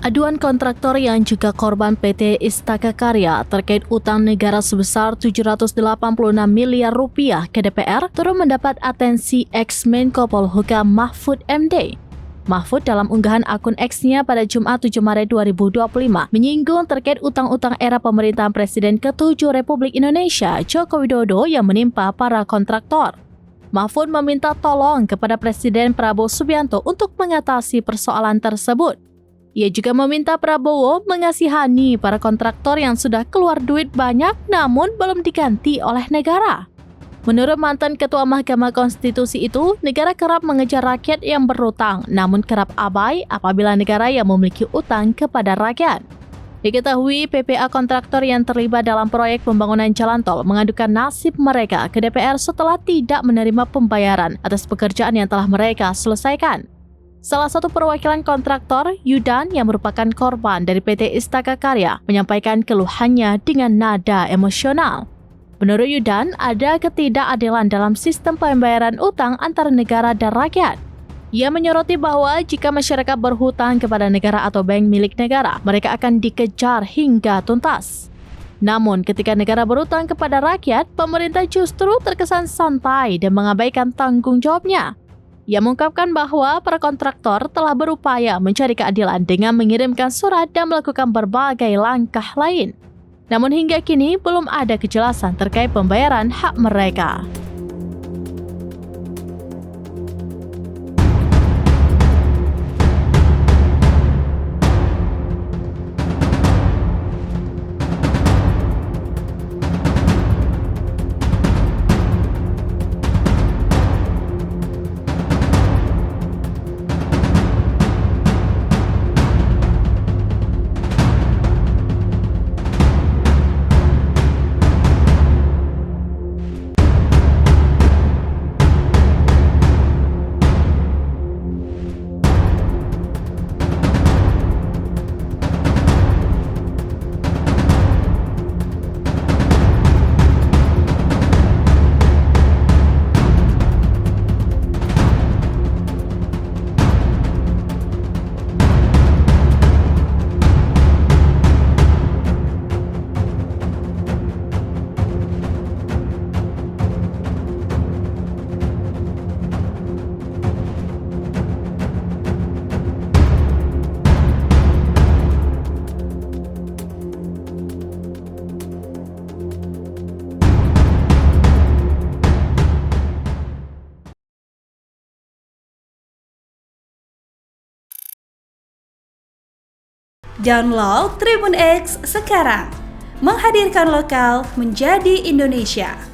Aduan kontraktor yang juga korban PT Istaka Karya terkait utang negara sebesar 786 miliar rupiah ke DPR turut mendapat atensi ex-Menko Polhukam Mahfud MD. Mahfud dalam unggahan akun X-nya pada Jumat 7 Maret 2025 menyinggung terkait utang-utang era pemerintahan Presiden ke-7 Republik Indonesia Joko Widodo yang menimpa para kontraktor. Mahfud meminta tolong kepada Presiden Prabowo Subianto untuk mengatasi persoalan tersebut. Ia juga meminta Prabowo mengasihani para kontraktor yang sudah keluar duit banyak namun belum diganti oleh negara. Menurut mantan Ketua Mahkamah Konstitusi itu, negara kerap mengejar rakyat yang berutang namun kerap abai apabila negara yang memiliki utang kepada rakyat. Diketahui PPA kontraktor yang terlibat dalam proyek pembangunan jalan tol mengadukan nasib mereka ke DPR setelah tidak menerima pembayaran atas pekerjaan yang telah mereka selesaikan. Salah satu perwakilan kontraktor, Yudan, yang merupakan korban dari PT Istaka Karya, menyampaikan keluhannya dengan nada emosional. Menurut Yudan, ada ketidakadilan dalam sistem pembayaran utang antara negara dan rakyat. Ia menyoroti bahwa jika masyarakat berhutang kepada negara atau bank milik negara, mereka akan dikejar hingga tuntas. Namun, ketika negara berhutang kepada rakyat, pemerintah justru terkesan santai dan mengabaikan tanggung jawabnya. Ia mengungkapkan bahwa para kontraktor telah berupaya mencari keadilan dengan mengirimkan surat dan melakukan berbagai langkah lain. Namun hingga kini belum ada kejelasan terkait pembayaran hak mereka. Download Tribun X sekarang, menghadirkan lokal menjadi Indonesia.